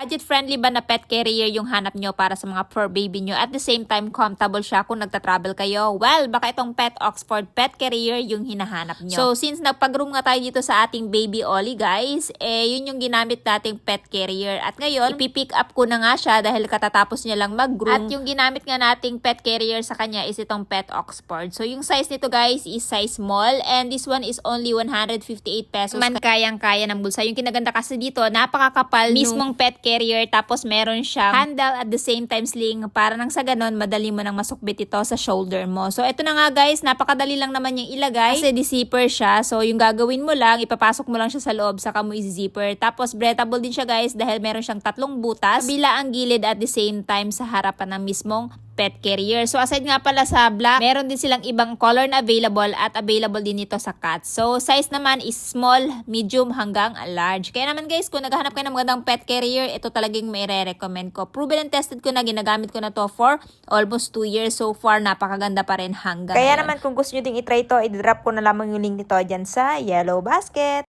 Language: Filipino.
Budget-friendly ba na pet carrier yung hanap nyo para sa mga fur baby nyo? At the same time, comfortable siya kung nagta-travel kayo? Well, baka itong Pet Oxford pet carrier yung hinahanap nyo. So, since nagpag-room nga tayo dito sa ating baby Ollie, guys, yun yung ginamit nating pet carrier. At ngayon, ipipick up ko na nga siya dahil katatapos niya lang mag-groom. At yung ginamit nga nating pet carrier sa kanya is itong Pet Oxford. So, yung size nito, guys, is size small. And this one is only 158 pesos. Man, kayang-kaya ng bulsa. Yung kinaganda kasi dito, napakakapal mismong pet carrier, tapos meron siyang handle at the same time sling para nang sa ganon madali mo nang masukbit ito sa shoulder mo. So ito na nga guys, napakadali lang naman yung ilagay kasi di-zipper siya. So yung gagawin mo lang, ipapasok mo lang siya sa loob saka mo i-zipper. Tapos breathable din siya guys dahil meron siyang 3 butas, kabila ang gilid at the same time sa harapan ng mismong pet carrier. So aside nga pala sa black, meron din silang ibang color na available at available din ito sa cat. So size naman is small, medium hanggang large. Kaya naman guys, kung naghahanap kayo ng magandang pet carrier, ito talagang may re-recommend ko. Proven and tested ko na, ginagamit ko na to for almost 2 years so far. Napakaganda pa rin hanggang Kaya ngayon. naman kung gusto nyo ding itry ito, i-drop ko na lamang yung link nito dyan sa yellow basket.